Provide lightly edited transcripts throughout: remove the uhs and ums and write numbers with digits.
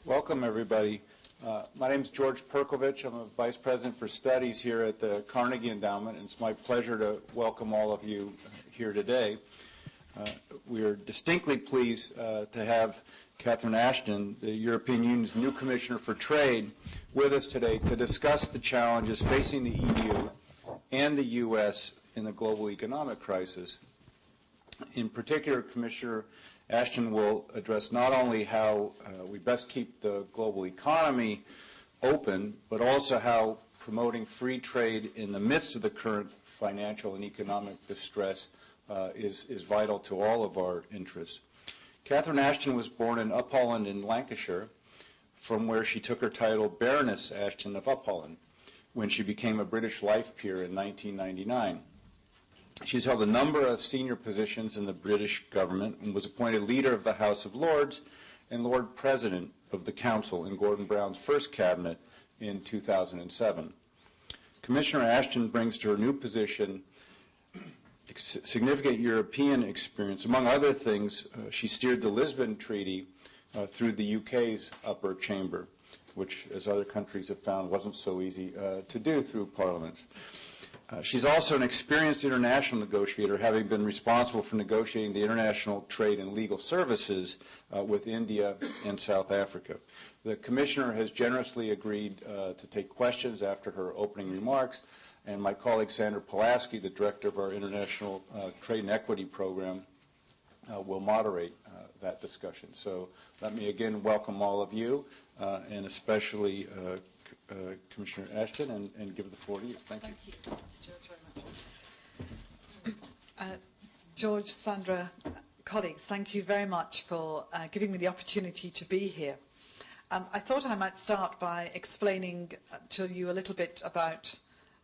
Welcome, everybody. My name is George Perkovich. I'm a Vice President for Studies here at the Carnegie Endowment, and it's my pleasure to welcome all of you here today. We are distinctly pleased to have Catherine Ashton, the European Union's new Commissioner for Trade, with us today to discuss the challenges facing the EU and the U.S. in the global economic crisis. In particular, Commissioner Ashton will address not only how we best keep the global economy open, but also how promoting free trade in the midst of the current financial and economic distress is vital to all of our interests. Catherine Ashton was born in Upholland in Lancashire, from where she took her title Baroness Ashton of Upholland when she became a British life peer in 1999. She's held a number of senior positions in the British government and was appointed leader of the House of Lords and Lord President of the Council in Gordon Brown's first cabinet in 2007. Commissioner Ashton brings to her new position significant European experience. Among other things, she steered the Lisbon Treaty through the UK's upper chamber, which, as other countries have found, wasn't so easy to do through parliaments. She's also an experienced international negotiator, having been responsible for negotiating the international trade and legal services with India and South Africa. The Commissioner has generously agreed to take questions after her opening remarks, and my colleague Sandra Pulaski, the Director of our International Trade and Equity Program, will moderate that discussion. So let me again welcome all of you, and especially Commissioner Ashton, and give the floor to you. Thank you. George, very much. George, Sandra, colleagues, thank you very much for giving me the opportunity to be here. I thought I might start by explaining to you a little bit about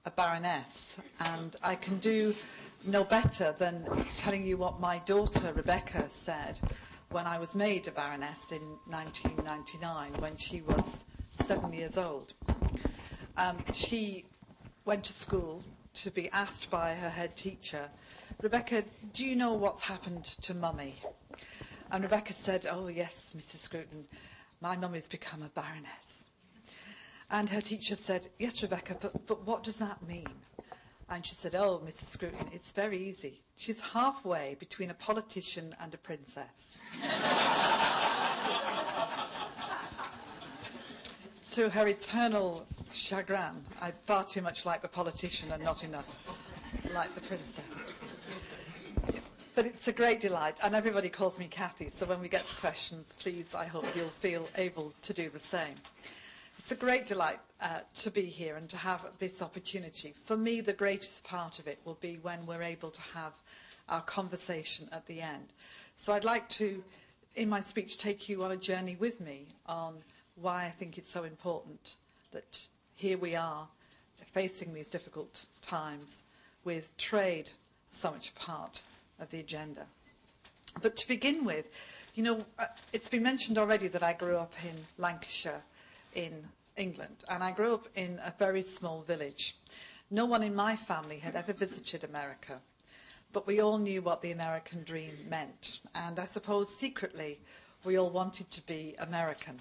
a baroness, and I can do no better than telling you what my daughter Rebecca said when I was made a baroness in 1999, when she was 7 years old. She went to school to be asked by her head teacher, Rebecca, do you know what's happened to Mummy? And Rebecca said, oh yes, Mrs. Scruton, my mummy's become a baroness. And her teacher said, yes, Rebecca, but what does that mean? And she said, oh, Mrs. Scruton, it's very easy. She's halfway between a politician and a princess. To her eternal chagrin, I far too much like the politician and not enough like the princess. But it's a great delight, and everybody calls me Kathy, so when we get to questions, please, I hope you'll feel able to do the same. It's a great delight to be here and to have this opportunity. For me, the greatest part of it will be when we're able to have our conversation at the end. So I'd like to, in my speech, take you on a journey with me on why I think it's so important that here we are facing these difficult times with trade so much a part of the agenda. But to begin with, you know, it's been mentioned already that I grew up in Lancashire in England, and I grew up in a very small village. No one in my family had ever visited America, but we all knew what the American dream meant, and I suppose secretly we all wanted to be American.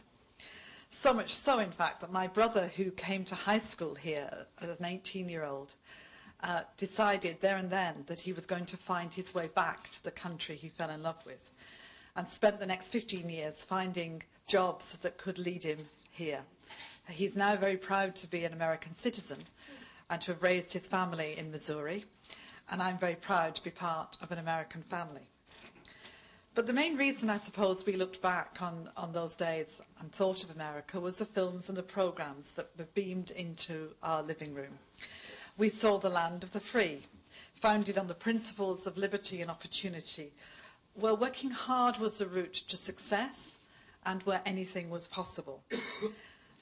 So much so, in fact, that my brother, who came to high school here as an 18-year-old, decided there and then that he was going to find his way back to the country he fell in love with, and spent the next 15 years finding jobs that could lead him here. He's now very proud to be an American citizen and to have raised his family in Missouri, and I'm very proud to be part of an American family. But the main reason, I suppose, we looked back on those days and thought of America was the films and the programmes that were beamed into our living room. We saw the land of the free, founded on the principles of liberty and opportunity, where working hard was the route to success and where anything was possible.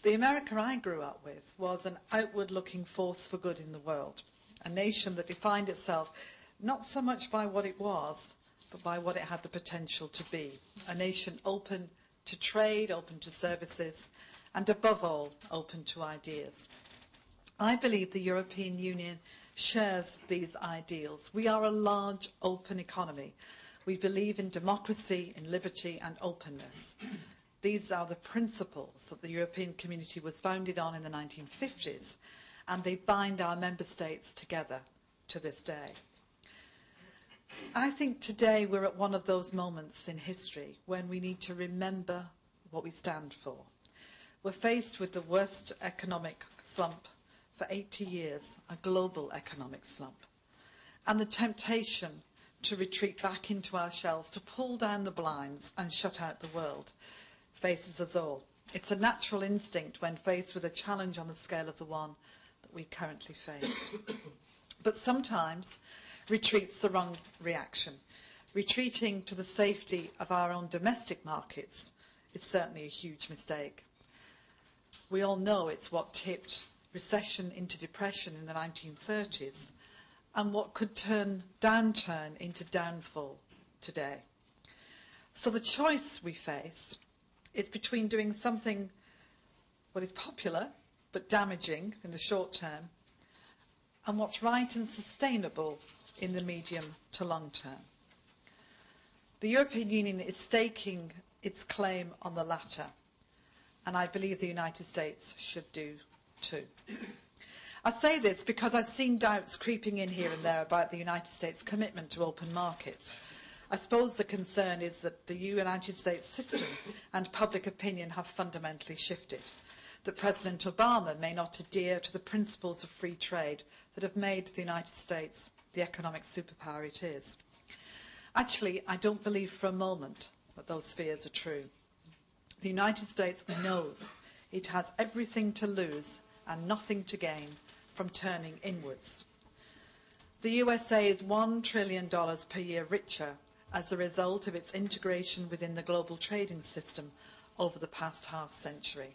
The America I grew up with was an outward-looking force for good in the world, a nation that defined itself not so much by what it was, but by what it had the potential to be, a nation open to trade, open to services, and above all, open to ideas. I believe the European Union shares these ideals. We are a large, open economy. We believe in democracy, in liberty and openness. These are the principles that the European community was founded on in the 1950s, and they bind our member states together to this day. I think today we're at one of those moments in history when we need to remember what we stand for. We're faced with the worst economic slump for 80 years, a global economic slump, and the temptation to retreat back into our shells, to pull down the blinds and shut out the world, faces us all. It's a natural instinct when faced with a challenge on the scale of the one that we currently face. But sometimes retreat's the wrong reaction. Retreating to the safety of our own domestic markets is certainly a huge mistake. We all know it's what tipped recession into depression in the 1930s and what could turn downturn into downfall today. So the choice we face is between doing something what is popular but damaging in the short term and what's right and sustainable in the medium to long term. The European Union is staking its claim on the latter, and I believe the United States should do too. I say this because I've seen doubts creeping in here and there about the United States' commitment to open markets. I suppose the concern is that the United States system and public opinion have fundamentally shifted, that President Obama may not adhere to the principles of free trade that have made the United States the economic superpower it is. Actually, I don't believe for a moment that those fears are true. The United States knows it has everything to lose and nothing to gain from turning inwards. The USA is $1 trillion per year richer as a result of its integration within the global trading system over the past half-century.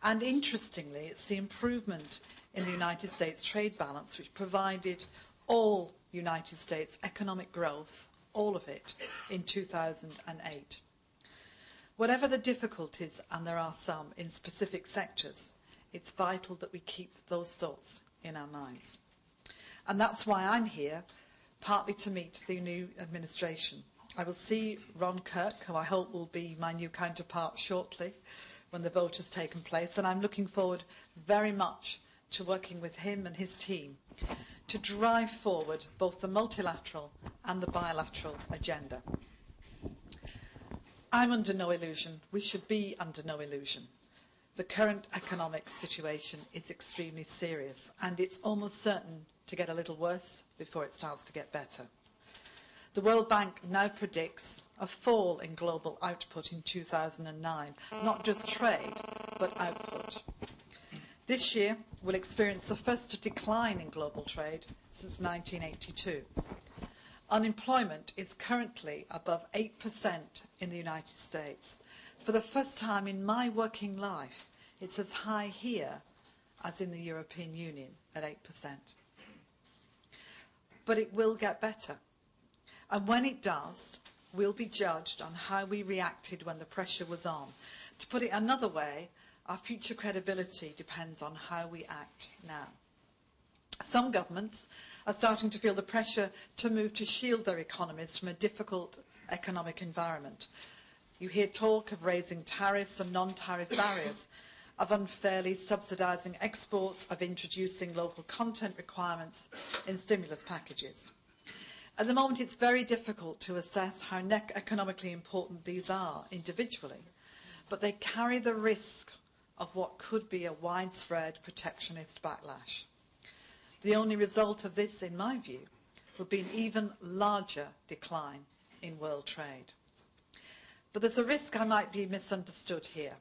And interestingly, it's the improvement in the United States trade balance which provided all United States economic growth, all of it, in 2008. Whatever the difficulties, and there are some, in specific sectors, it's vital that we keep those thoughts in our minds. And that's why I'm here, partly to meet the new administration. I will see Ron Kirk, who I hope will be my new counterpart shortly when the vote has taken place, and I'm looking forward very much to working with him and his team to drive forward both the multilateral and the bilateral agenda. I'm under no illusion, we should be under no illusion. The current economic situation is extremely serious, and it's almost certain to get a little worse before it starts to get better. The World Bank now predicts a fall in global output in 2009, not just trade, but output. This year will experience the first decline in global trade since 1982. Unemployment is currently above 8% in the United States. For the first time in my working life, it's as high here as in the European Union at 8%. But it will get better. And when it does, we'll be judged on how we reacted when the pressure was on. To put it another way, our future credibility depends on how we act now. Some governments are starting to feel the pressure to move to shield their economies from a difficult economic environment. You hear talk of raising tariffs and non-tariff barriers, of unfairly subsidising exports, of introducing local content requirements in stimulus packages. At the moment, it's very difficult to assess how economically important these are individually, but they carry the risk of what could be a widespread protectionist backlash. The only result of this, in my view, would be an even larger decline in world trade. But there's a risk I might be misunderstood here.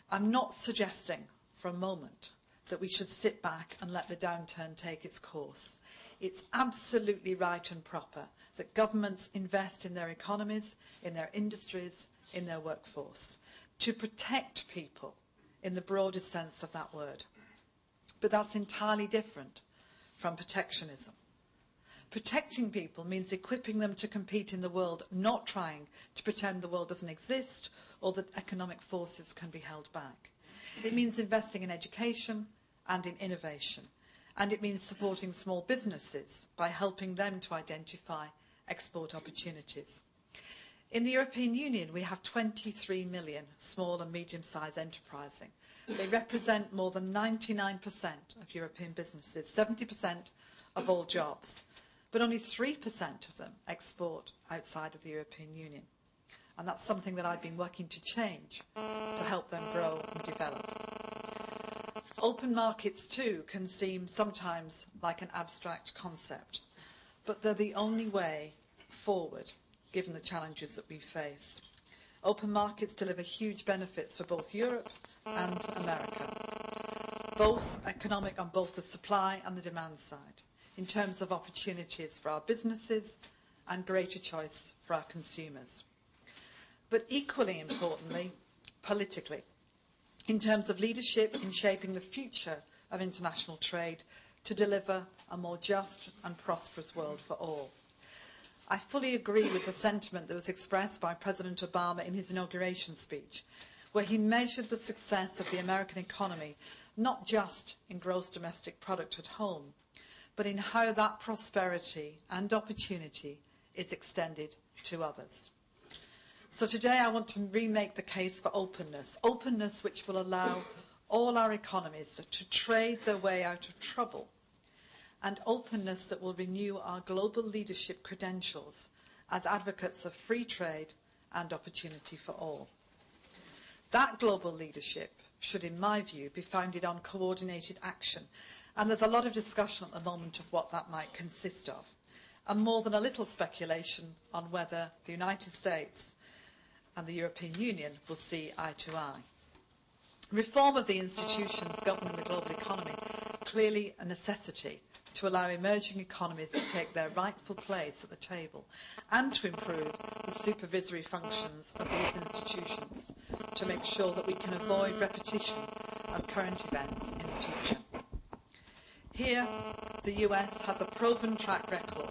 I'm not suggesting for a moment that we should sit back and let the downturn take its course. It's absolutely right and proper that governments invest in their economies, in their industries, in their workforce, to protect people in the broadest sense of that word. But that's entirely different from protectionism. Protecting people means equipping them to compete in the world, not trying to pretend the world doesn't exist or that economic forces can be held back. It means investing in education and in innovation, and it means supporting small businesses by helping them to identify export opportunities. In the European Union, we have 23 million small and medium-sized enterprising. They represent more than 99% of European businesses, 70% of all jobs, but only 3% of them export outside of the European Union. And that's something that I've been working to change to help them grow and develop. Open markets, too, can seem sometimes like an abstract concept, but they're the only way forward, given the challenges that we face. Open markets deliver huge benefits for both Europe and America, both economic on both the supply and the demand side, in terms of opportunities for our businesses and greater choice for our consumers. But equally importantly, politically, in terms of leadership in shaping the future of international trade to deliver a more just and prosperous world for all. I fully agree with the sentiment that was expressed by President Obama in his inauguration speech, where he measured the success of the American economy not just in gross domestic product at home, but in how that prosperity and opportunity is extended to others. So today I want to remake the case for openness, openness which will allow all our economies to trade their way out of trouble, and openness that will renew our global leadership credentials as advocates of free trade and opportunity for all. That global leadership should, in my view, be founded on coordinated action, and there's a lot of discussion at the moment of what that might consist of, and more than a little speculation on whether the United States and the European Union will see eye to eye. Reform of the institutions governing the global economy, clearly a necessity to allow emerging economies to take their rightful place at the table and to improve the supervisory functions of these institutions to make sure that we can avoid repetition of current events in the future. Here, the US has a proven track record,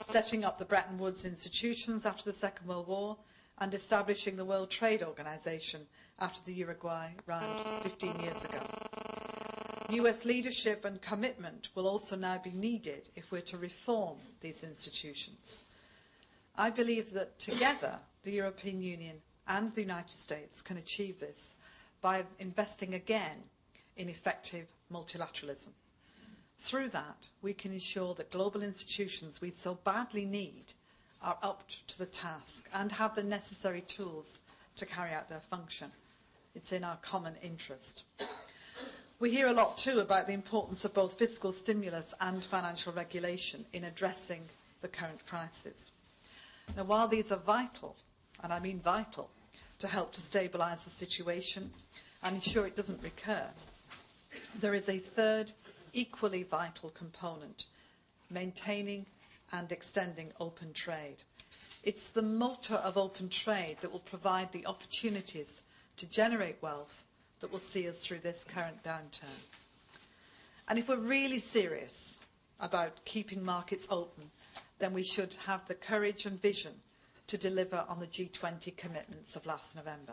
setting up the Bretton Woods institutions after the Second World War and establishing the World Trade Organization after the Uruguay round 15 years ago. US leadership and commitment will also now be needed if we're to reform these institutions. I believe that together the European Union and the United States can achieve this by investing again in effective multilateralism. Through that, we can ensure that global institutions we so badly need are up to the task and have the necessary tools to carry out their function. It's in our common interest. We hear a lot too about the importance of both fiscal stimulus and financial regulation in addressing the current crisis. Now, while these are vital, and I mean vital, to help to stabilise the situation and ensure it doesn't recur, there is a third equally vital component: maintaining and extending open trade. It's the motor of open trade that will provide the opportunities to generate wealth that will see us through this current downturn. And if we're really serious about keeping markets open, then we should have the courage and vision to deliver on the G20 commitments of last November.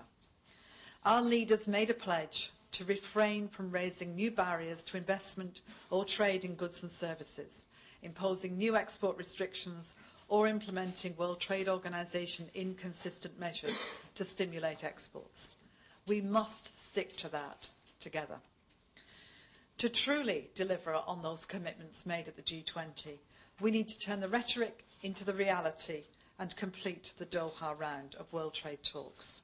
Our leaders made a pledge to refrain from raising new barriers to investment or trade in goods and services, imposing new export restrictions or implementing World Trade Organization inconsistent measures to stimulate exports. We must stick to that together. To truly deliver on those commitments made at the G20, we need to turn the rhetoric into the reality and complete the Doha round of World Trade talks.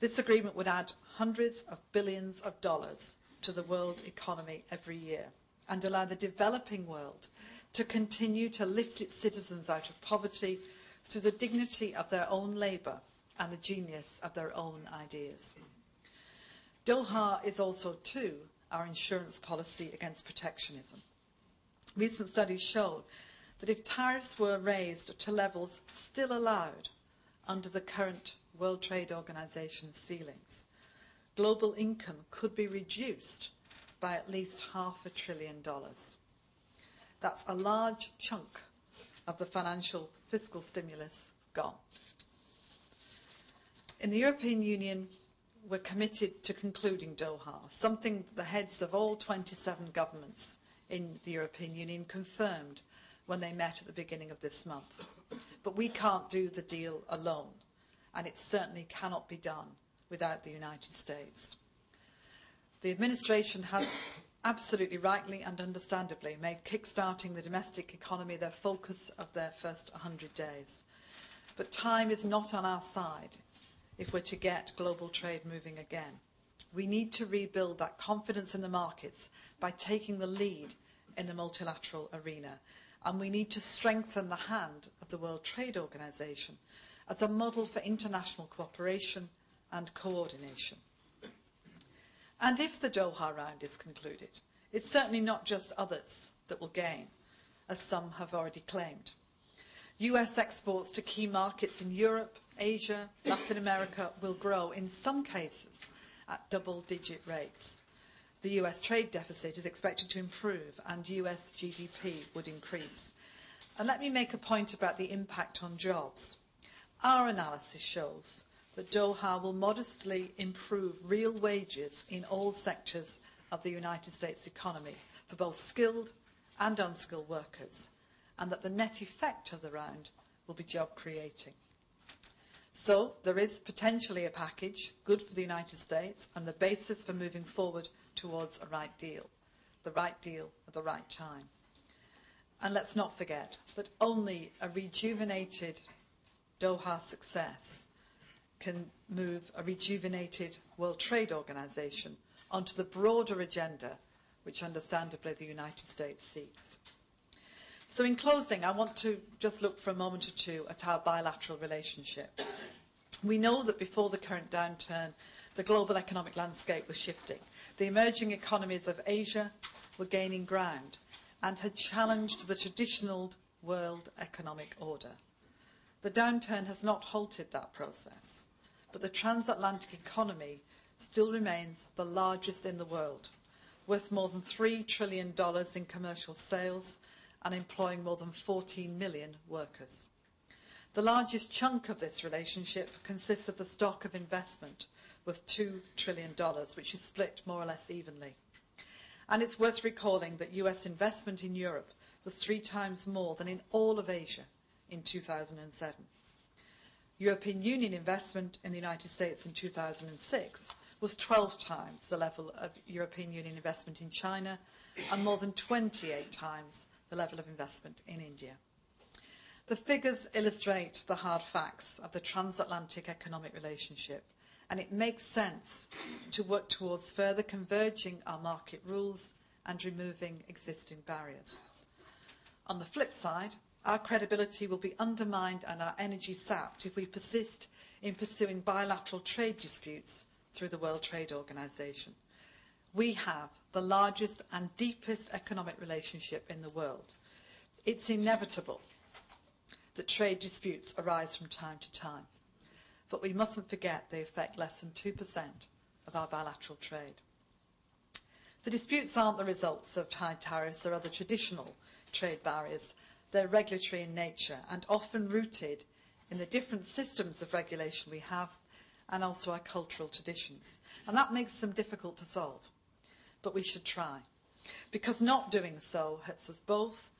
This agreement would add hundreds of billions of dollars to the world economy every year and allow the developing world to continue to lift its citizens out of poverty through the dignity of their own labour and the genius of their own ideas. Doha is also, too, our insurance policy against protectionism. Recent studies showed that if tariffs were raised to levels still allowed under the current World Trade Organization ceilings, global income could be reduced by at least $500 billion. That's a large chunk of the financial fiscal stimulus gone. In the European Union, we're committed to concluding Doha, something that the heads of all 27 governments in the European Union confirmed when they met at the beginning of this month. But we can't do the deal alone. and it certainly cannot be done without the United States. The administration has absolutely rightly and understandably made kick-starting the domestic economy their focus of their first 100 days. But time is not on our side if we're to get global trade moving again. We need to rebuild that confidence in the markets by taking the lead in the multilateral arena. And we need to strengthen the hand of the World Trade Organization as a model for international cooperation and coordination. And if the Doha round is concluded, it's certainly not just others that will gain, as some have already claimed. US exports to key markets in Europe, Asia, Latin America will grow, in some cases, at double-digit rates. The US trade deficit is expected to improve and US GDP would increase. And let me make a point about the impact on jobs. Our analysis shows that Doha will modestly improve real wages in all sectors of the United States economy for both skilled and unskilled workers, and that the net effect of the round will be job creating. So there is potentially a package good for the United States and the basis for moving forward towards a right deal at the right time. And let's not forget that only a rejuvenated Doha success can move a rejuvenated World Trade Organization onto the broader agenda which understandably the United States seeks. So in closing, I want to just look for a moment or two at our bilateral relationship. We know that before the current downturn, the global economic landscape was shifting. The emerging economies of Asia were gaining ground and had challenged the traditional world economic order. The downturn has not halted that process, but the transatlantic economy still remains the largest in the world, worth more than $3 trillion in commercial sales and employing more than 14 million workers. The largest chunk of this relationship consists of the stock of investment, worth $2 trillion, which is split more or less evenly. And it's worth recalling that US investment in Europe was 3 times more than in all of Asia in 2007. European Union investment in the United States in 2006 was 12 times the level of European Union investment in China and more than 28 times the level of investment in India. The figures illustrate the hard facts of the transatlantic economic relationship, and it makes sense to work towards further converging our market rules and removing existing barriers. On the flip side, our credibility will be undermined and our energy sapped if we persist in pursuing bilateral trade disputes through the World Trade Organization. We have the largest and deepest economic relationship in the world. It's inevitable that trade disputes arise from time to time, but we mustn't forget they affect less than 2% of our bilateral trade. The disputes aren't the results of high tariffs or other traditional trade barriers. They're regulatory in nature and often rooted in the different systems of regulation we have and also our cultural traditions. And that makes them difficult to solve. But we should try, because not doing so hurts us both,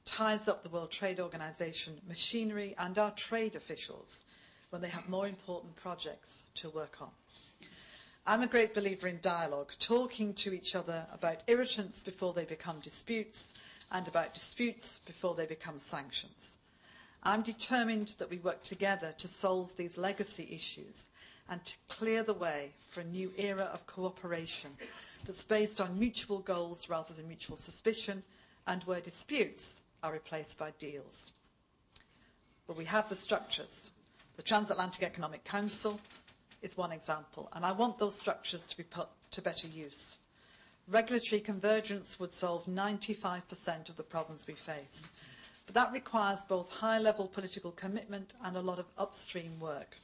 ties up the World Trade Organization machinery and our trade officials when they have more important projects to work on. I'm a great believer in dialogue, talking to each other about irritants before they become disputes and about disputes before they become sanctions. I'm determined that we work together to solve these legacy issues and to clear the way for a new era of cooperation that's based on mutual goals rather than mutual suspicion, and where disputes are replaced by deals. But we have the structures. The Transatlantic Economic Council is one example, and I want those structures to be put to better use. Regulatory convergence would solve 95% of the problems we face, but that requires both high-level political commitment and a lot of upstream work.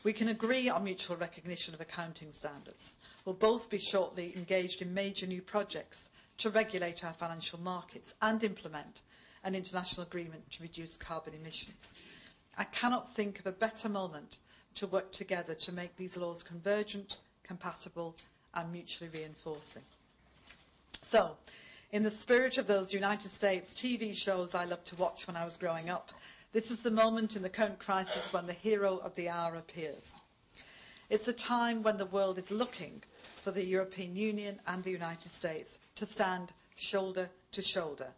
We can agree on mutual recognition of accounting standards. We'll both be shortly engaged in major new projects to regulate our financial markets and implement an international agreement to reduce carbon emissions. I cannot think of a better moment to work together to make these laws convergent, compatible and mutually reinforcing. So, in the spirit of those United States TV shows I loved to watch when I was growing up, This is the moment in the current crisis when the hero of the hour appears. It's a time when the world is looking for the European Union and the United States to stand shoulder to shoulder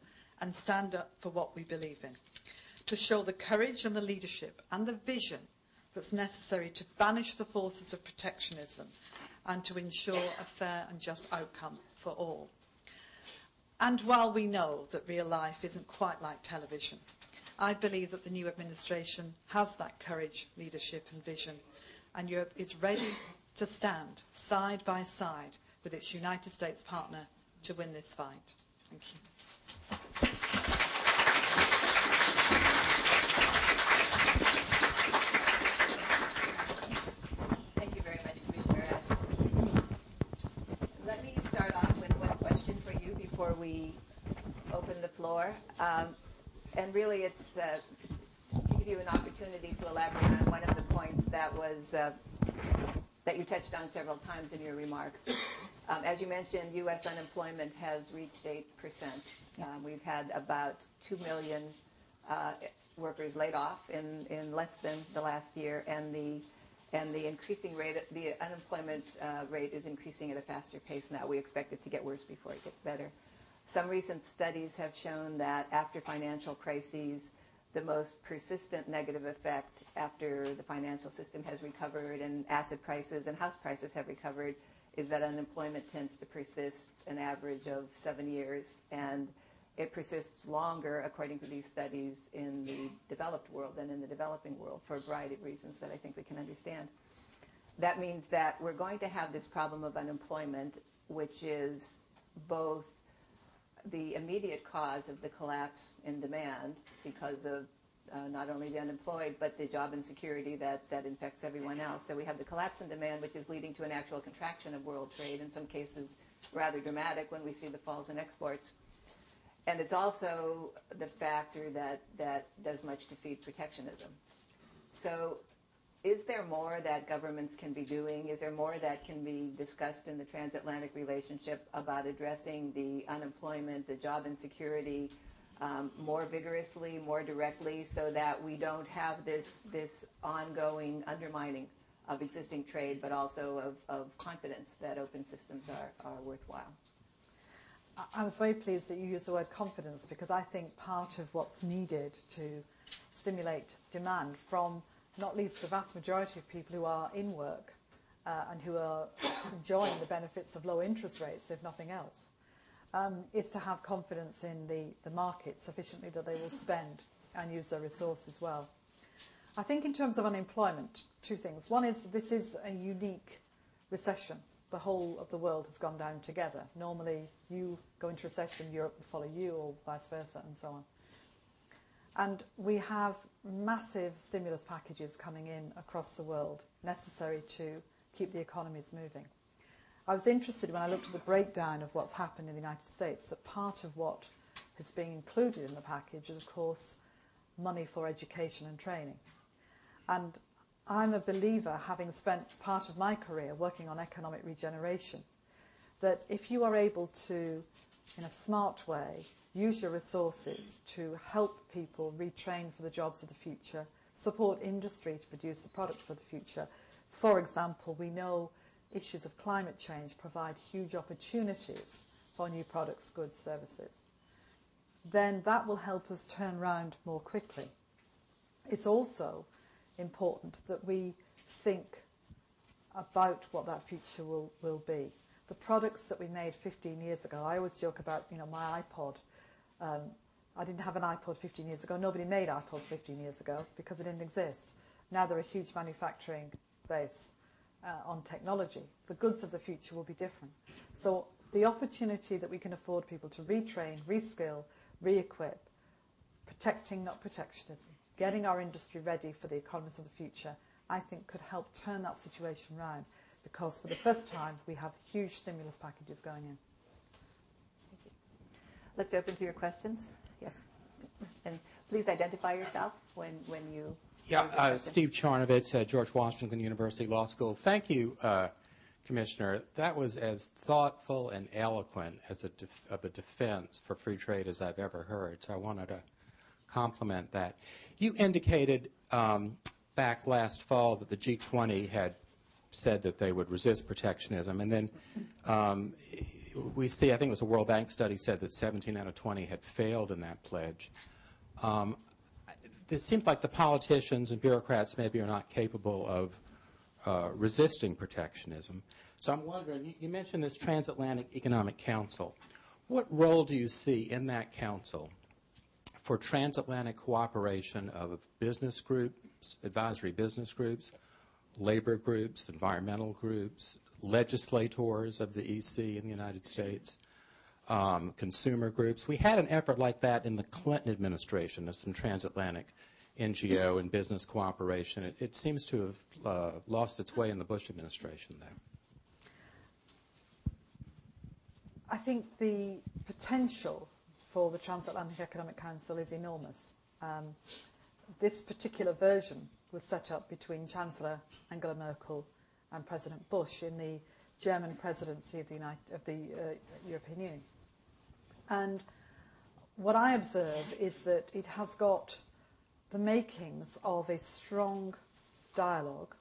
and stand up for what we believe in, to show the courage and the leadership and the vision that's necessary to banish the forces of protectionism and to ensure a fair and just outcome for all. And while we know that real life isn't quite like television, I believe that the new administration has that courage, leadership and vision, and Europe is ready to stand side by side with its United States partner to win this fight. Thank you. Thank you very much, Commissioner Ashton. Let me start off with one question for you before we open the floor. And really it's to give you an opportunity to elaborate on one of the points that you touched on several times in your remarks. As you mentioned, U.S. unemployment has reached 8%. We've had about 2 million workers laid off in less than the last year, and the increasing rate, the unemployment rate is increasing at a faster pace now. We expect it to get worse before it gets better. Some recent studies have shown that after financial crises, the most persistent negative effect after the financial system has recovered and asset prices and house prices have recovered is that unemployment tends to persist an average of 7 years, and it persists longer, according to these studies, in the developed world than in the developing world for a variety of reasons that I think we can understand. That means that we're going to have this problem of unemployment, which is both the immediate cause of the collapse in demand because of not only the unemployed, but the job insecurity that infects everyone else. So we have the collapse in demand, which is leading to an actual contraction of world trade, in some cases rather dramatic when we see the falls in exports. And it's also the factor that does much to feed protectionism. So is there more that governments can be doing? Is there more that can be discussed in the transatlantic relationship about addressing the unemployment, the job insecurity, more vigorously, more directly, so that we don't have this ongoing undermining of existing trade, but also of confidence that open systems are worthwhile? I was very pleased that you used the word confidence, because I think part of what's needed to stimulate demand from not least the vast majority of people who are in work and who are enjoying the benefits of low interest rates, if nothing else, is to have confidence in the market sufficiently that they will spend and use their resources well. I think in terms of unemployment, two things. One is this is a unique recession. The whole of the world has gone down together. Normally, you go into recession, Europe will follow you, or vice versa, and so on. And we have massive stimulus packages coming in across the world, necessary to keep the economies moving. I was interested when I looked at the breakdown of what's happened in the United States, that part of what is being included in the package is, of course, money for education and training. And I'm a believer, having spent part of my career working on economic regeneration, that if you are able to, in a smart way, use your resources to help people retrain for the jobs of the future, support industry to produce the products of the future. For example, we know issues of climate change provide huge opportunities for new products, goods, services. Then that will help us turn around more quickly. It's also important that we think about what that future will be. The products that we made 15 years ago, I always joke about, my iPod. I didn't have an iPod 15 years ago. Nobody made iPods 15 years ago because it didn't exist. Now they're a huge manufacturing base on technology. The goods of the future will be different. So the opportunity that we can afford people to retrain, reskill, re-equip, protecting, not protectionism, getting our industry ready for the economies of the future, I think could help turn that situation around, because for the first time we have huge stimulus packages going in. Thank you. Let's open to your questions. Yes. And please identify yourself when you... Yeah, Steve Charnovitz, George Washington University Law School. Thank you, Commissioner. That was as thoughtful and eloquent as of a defense for free trade as I've ever heard. So I wanted to complement that. You indicated back last fall that the G20 had said that they would resist protectionism, and then we see, I think it was a World Bank study said that 17 out of 20 had failed in that pledge. It seems like the politicians and bureaucrats maybe are not capable of resisting protectionism. So I'm wondering, you mentioned this Transatlantic Economic Council. What role do you see in that council for transatlantic cooperation of business groups, advisory business groups, labor groups, environmental groups, legislators of the EC in the United States, consumer groups? We had an effort like that in the Clinton administration of some transatlantic NGO and business cooperation. It seems to have lost its way in the Bush administration there. I think the potential for the Transatlantic Economic Council is enormous. This particular version was set up between Chancellor Angela Merkel and President Bush in the German presidency of the European Union. And what I observe is that it has got the makings of a strong dialogue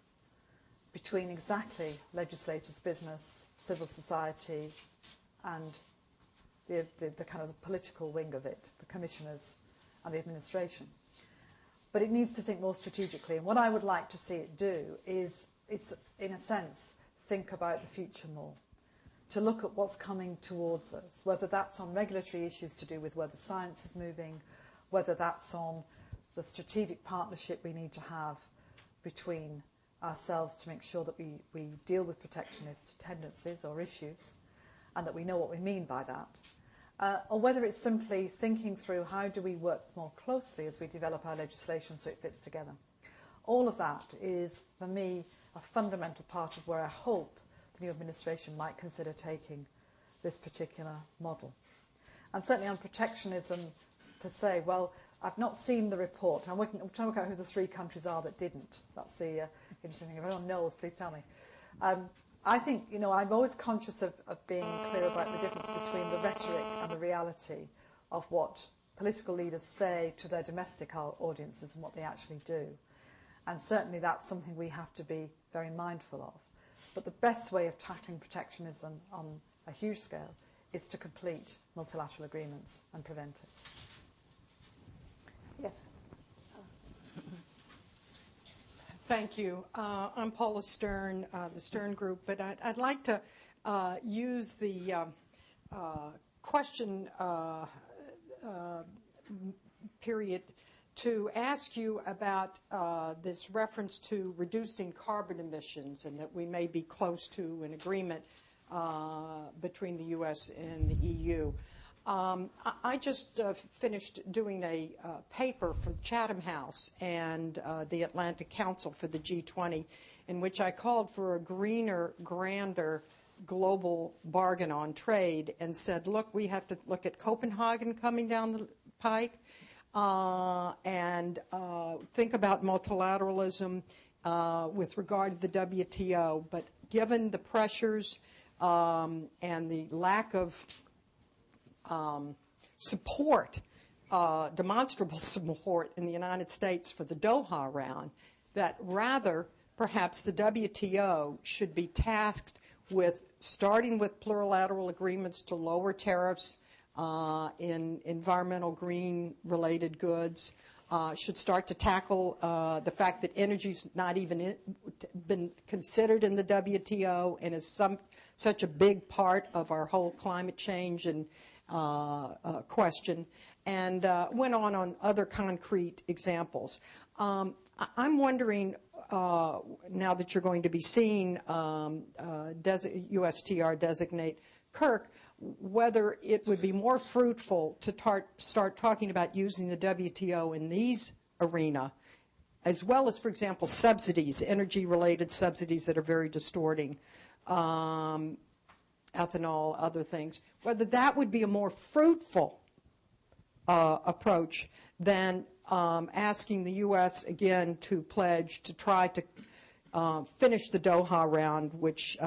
between exactly legislators, business, civil society, and the kind of the political wing of it, the commissioners and the administration. But it needs to think more strategically. And what I would like to see it do is in a sense, think about the future more, to look at what's coming towards us, whether that's on regulatory issues to do with where the science is moving, whether that's on the strategic partnership we need to have between ourselves to make sure that we deal with protectionist tendencies or issues, and that we know what we mean by that, or whether it's simply thinking through how do we work more closely as we develop our legislation so it fits together. All of that is, for me, a fundamental part of where I hope the new administration might consider taking this particular model. And certainly on protectionism per se, well, I've not seen the report. I'm trying to work out who the 3 countries are that didn't. That's the interesting thing. If anyone knows, please tell me. I think, I'm always conscious of being clear about the difference between the rhetoric and the reality of what political leaders say to their domestic audiences and what they actually do. And certainly that's something we have to be very mindful of. But the best way of tackling protectionism on a huge scale is to complete multilateral agreements and prevent it. Yes. Thank you. I'm Paula Stern, the Stern Group, but I'd like to use the question period to ask you about this reference to reducing carbon emissions and that we may be close to an agreement between the U.S. and the EU. I just finished doing a paper for the Chatham House and the Atlantic Council for the G20 in which I called for a greener, grander global bargain on trade and said, look, we have to look at Copenhagen coming down the pike and think about multilateralism with regard to the WTO. But given the pressures and the lack of support, demonstrable support in the United States for the Doha round, that rather perhaps the WTO should be tasked with starting with plurilateral agreements to lower tariffs in environmental green-related goods, should start to tackle the fact that energy's not even been considered in the WTO and is such a big part of our whole climate change and question, and went on other concrete examples. I'm wondering, now that you're going to be seeing USTR designate Kirk, whether it would be more fruitful to start talking about using the WTO in these arena, as well as, for example, subsidies, energy-related subsidies that are very distorting, ethanol, other things, whether that would be a more fruitful approach than asking the U.S. again to pledge to try to finish the Doha round, which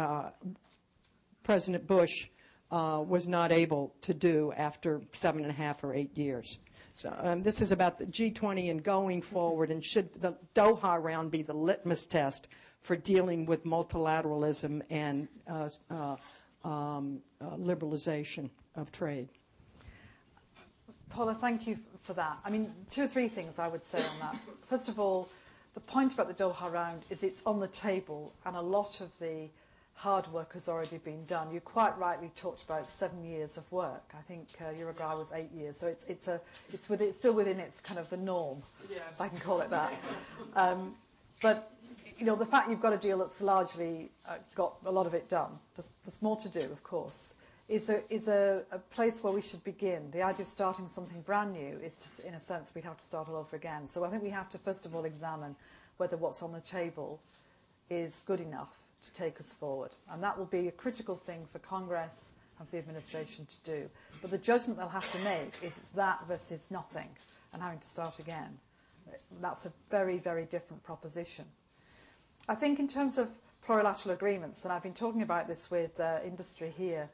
President Bush was not able to do after 7.5 or 8 years. So, this is about the G20 and going forward, and should the Doha round be the litmus test for dealing with multilateralism and liberalization of trade? Paula, thank you for that. I mean, 2 or 3 things I would say on that. First of all, the point about the Doha round is it's on the table, and a lot of the hard work has already been done. You quite rightly talked about 7 years of work. I think Uruguay was 8 years, so it's still within its kind of the norm, if I can call it that. But you know, the fact you've got a deal that's largely got a lot of it done. There's more to do, of course. Is a place where we should begin. The idea of starting something brand new is, in a sense, we'd have to start all over again. So I think we have to first of all examine whether what's on the table is good enough to take us forward. And that will be a critical thing for Congress and for the administration to do. But the judgment they'll have to make is it's that versus nothing and having to start again. That's a very, very different proposition. I think in terms of plurilateral agreements, and I've been talking about this with industry here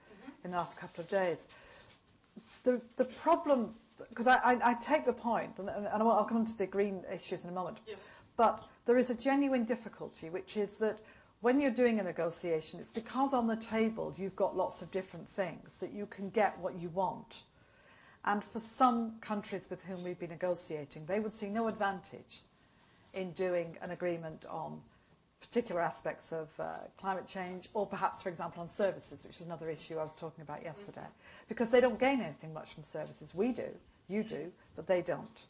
in the last couple of days, the problem, because I take the point, and I'll come on to the green issues in a moment, yes. But there is a genuine difficulty, which is that when you're doing a negotiation, it's because on the table you've got lots of different things that you can get what you want. And for some countries with whom we've been negotiating, they would see no advantage in doing an agreement on particular aspects of climate change, or perhaps, for example, on services, which is another issue I was talking about yesterday, because they don't gain anything much from services. We do, you do, but they don't.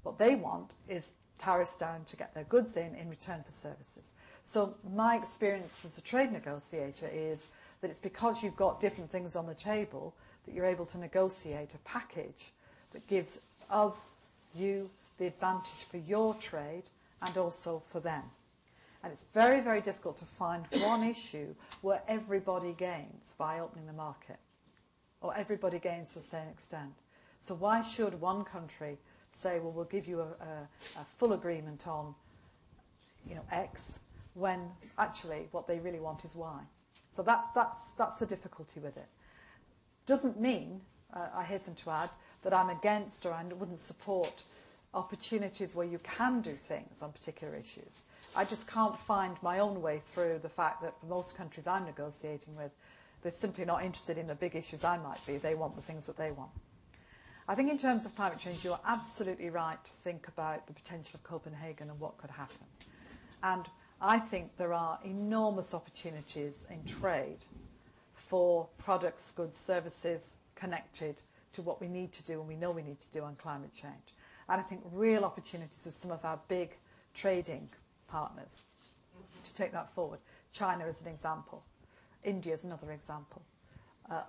What they want is tariffs down to get their goods in return for services. So my experience as a trade negotiator is that it's because you've got different things on the table that you're able to negotiate a package that gives us, you, the advantage for your trade and also for them. And it's very, very difficult to find one issue where everybody gains by opening the market, or everybody gains to the same extent. So why should one country say, well, we'll give you a full agreement on, you know, X, when actually what they really want is Y? So that's the difficulty with it. Doesn't mean, I hasten to add, that I'm against or I wouldn't support opportunities where you can do things on particular issues. I just can't find my own way through the fact that for most countries I'm negotiating with, they're simply not interested in the big issues I might be. They want the things that they want. I think in terms of climate change, you're absolutely right to think about the potential of Copenhagen and what could happen. And I think there are enormous opportunities in trade for products, goods, services connected to what we need to do and we know we need to do on climate change. And I think real opportunities with some of our big trading partners to take that forward. China is an example. India is another example.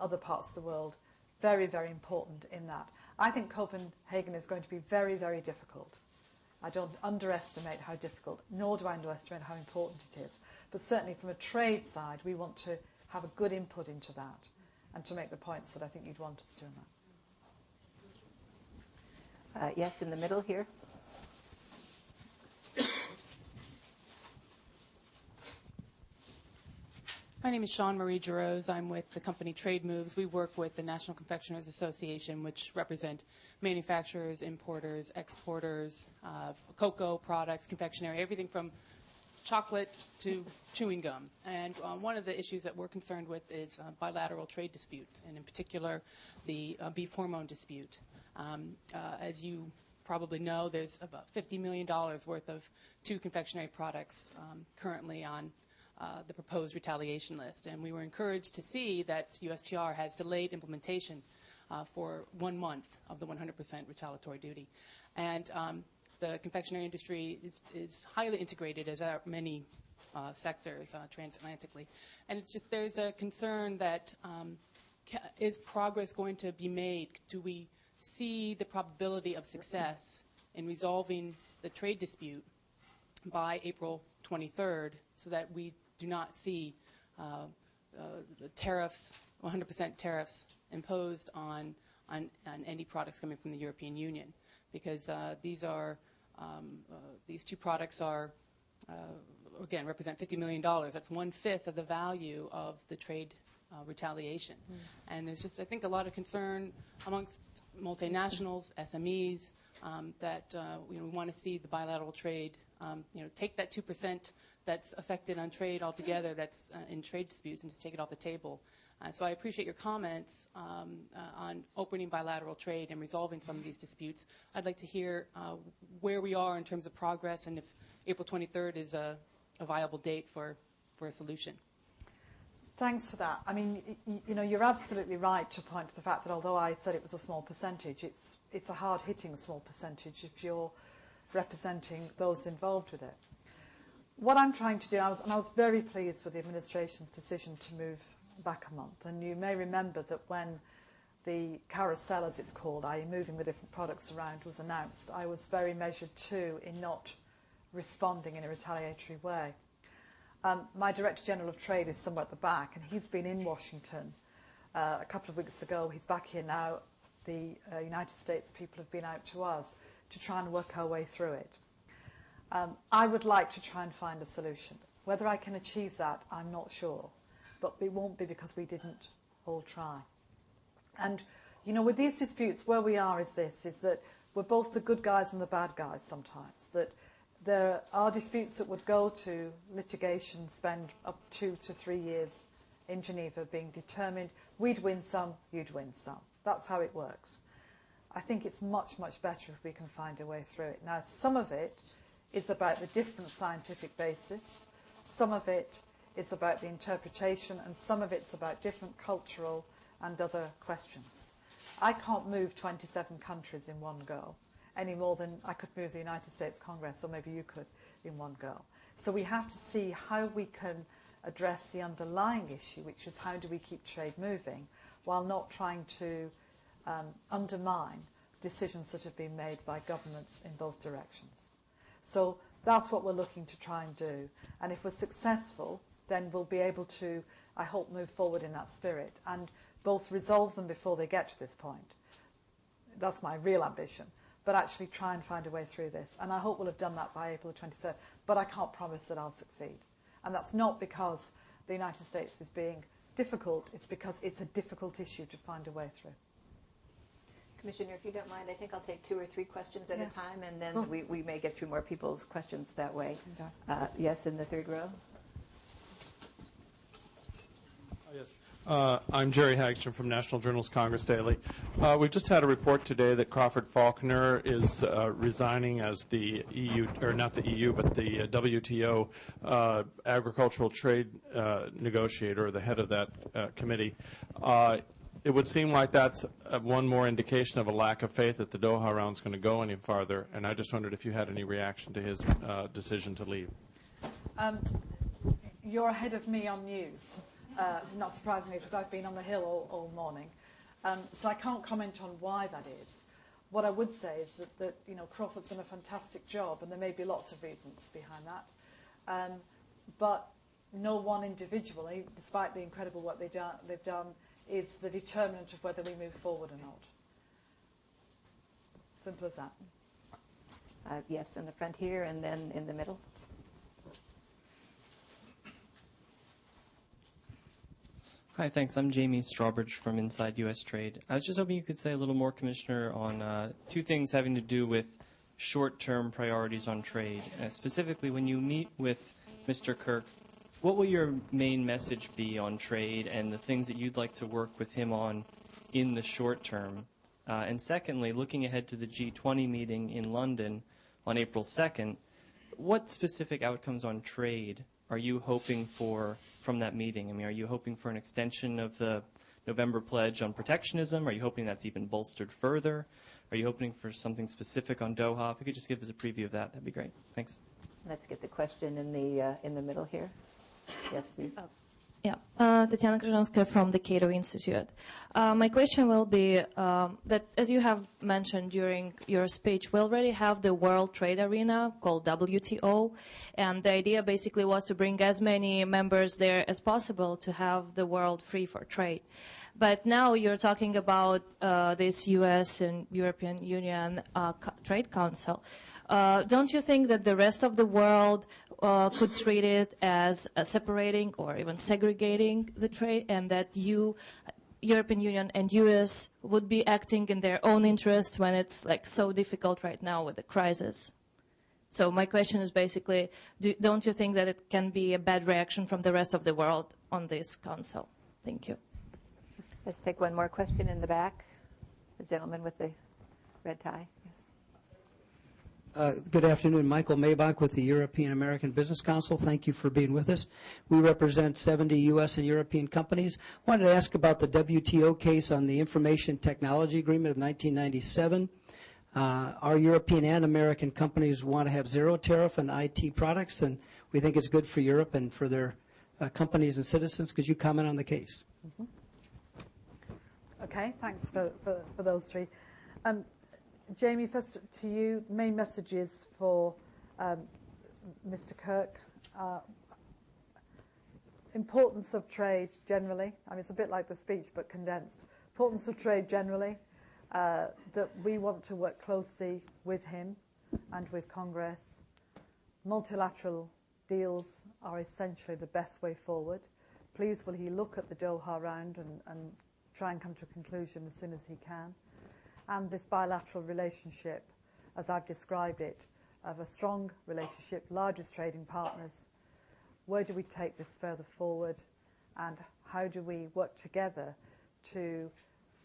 Other parts of the world, very, very important in that. I think Copenhagen is going to be very, very difficult. I don't underestimate how difficult, nor do I underestimate how important it is. But certainly from a trade side, we want to have a good input into that and to make the points that I think you'd want us to in that. Yes, in the middle here. My name is Sean Marie Giroux. I'm with the company Trade Moves. We work with the National Confectioners Association, which represent manufacturers, importers, exporters of cocoa products, confectionery, everything from chocolate to chewing gum. And one of the issues that we're concerned with is bilateral trade disputes, and in particular the beef hormone dispute. As you probably know, there's about $50 million worth of 2 confectionery products currently on the proposed retaliation list. And we were encouraged to see that USTR has delayed implementation for 1 month of the 100% retaliatory duty. And the confectionery industry is highly integrated, as are many sectors transatlantically. And it's just there's a concern that is progress going to be made? Do we see the probability of success in resolving the trade dispute by April 23rd so that we do not see the tariffs, 100% tariffs imposed on any products coming from the European Union? Because these 2 products are, again, represent $50 million. That's 1/5 of the value of the trade retaliation. And there's just, I think, a lot of concern amongst multinationals, SMEs, that we want to see the bilateral trade, take that 2% that's affected on trade altogether, that's in trade disputes, and just take it off the table. So I appreciate your comments on opening bilateral trade and resolving some of these disputes. I'd like to hear where we are in terms of progress and if April 23rd is a viable date for a solution. Thanks for that. I mean, you're absolutely right to point to the fact that although I said it was a small percentage, it's a hard-hitting small percentage if you're representing those involved with it. What I'm trying to do, and I was very pleased with the administration's decision to move back a month. And you may remember that when the carousel, as it's called, i.e. moving the different products around, was announced, I was very measured too in not responding in a retaliatory way. My Director General of Trade is somewhere at the back, and he's been in Washington a couple of weeks ago. He's back here now. The United States people have been out to us to try and work our way through it. I would like to try and find a solution. Whether I can achieve that, I'm not sure. But it won't be because we didn't all try. And, with these disputes, where we are is that we're both the good guys and the bad guys sometimes. That there are disputes that would go to litigation, spend up 2 to 3 years in Geneva being determined. We'd win some, you'd win some. That's how it works. I think it's much, much better if we can find a way through it. Now, some of it is about the different scientific basis. Some of it is about the interpretation, and some of it's about different cultural and other questions. I can't move 27 countries in one go, any more than I could move the United States Congress, or maybe you could, in one go. So we have to see how we can address the underlying issue, which is how do we keep trade moving, while not trying to undermine decisions that have been made by governments in both directions. So that's what we're looking to try and do. And if we're successful, then we'll be able to, I hope, move forward in that spirit and both resolve them before they get to this point. That's my real ambition. But actually try and find a way through this. And I hope we'll have done that by April the 23rd. But I can't promise that I'll succeed. And that's not because the United States is being difficult. It's because it's a difficult issue to find a way through. Commissioner, if you don't mind, I think I'll take 2 or 3 questions at a time, and then we may get through more people's questions that way. Yes, in the third row. Yes. I'm Jerry Hagstrom from National Journal's Congress Daily. We've just had a report today that Crawford Faulkner is resigning as the EU, or not the EU, but the WTO agricultural trade negotiator, or the head of that committee. It would seem like that's one more indication of a lack of faith that the Doha round is going to go any farther, and I just wondered if you had any reaction to his decision to leave. You're ahead of me on news. Not surprisingly, because I've been on the Hill all morning. So I can't comment on why that is. What I would say is that Crawford's done a fantastic job, and there may be lots of reasons behind that. But no one individual, despite the incredible work they've done, is the determinant of whether we move forward or not. Simple as that. Yes, in the front here, and then in the middle. Hi, thanks. I'm Jamie Strawbridge from Inside U.S. Trade. I was just hoping you could say a little more, Commissioner, on 2 things having to do with short-term priorities on trade. Specifically, when you meet with Mr. Kirk, what will your main message be on trade and the things that you'd like to work with him on in the short term? And secondly, looking ahead to the G20 meeting in London on April 2nd, what specific outcomes on trade are you hoping for from that meeting? I mean, are you hoping for an extension of the November pledge on protectionism? Are you hoping that's even bolstered further? Are you hoping for something specific on Doha? If you could just give us a preview of that, that'd be great. Thanks. Let's get the question in the middle here. Yes, Steve. Yeah, Tatiana Krzyzanska from the Cato Institute. My question will be that, as you have mentioned during your speech, we already have the World Trade Arena called WTO, and the idea basically was to bring as many members there as possible to have the world free for trade. But now you're talking about this U.S. and European Union Trade Council. don't you think that the rest of the world could treat it as separating or even segregating the trade, and that European Union and US would be acting in their own interest when it's like so difficult right now with the crisis? So my question is basically, don't you think that it can be a bad reaction from the rest of the world on this council? Thank you. Let's take one more question in the back. The gentleman with the red tie. Yes. Good afternoon. Michael Maybach with the European American Business Council. Thank you for being with us. We represent 70 U.S. and European companies. I wanted to ask about the WTO case on the Information Technology Agreement of 1997. Our European and American companies want to have zero tariff on IT products, and we think it's good for Europe and for their companies and citizens. Could you comment on the case? Mm-hmm. Okay, thanks for those three. Jamie, first to you, main messages for Mr. Kirk. Importance of trade generally. I mean, it's a bit like the speech, but condensed. Importance of trade generally, that we want to work closely with him and with Congress. Multilateral deals are essentially the best way forward. Please will he look at the Doha round and try and come to a conclusion as soon as he can. And this bilateral relationship, as I've described it, of a strong relationship, largest trading partners. Where do we take this further forward, and how do we work together to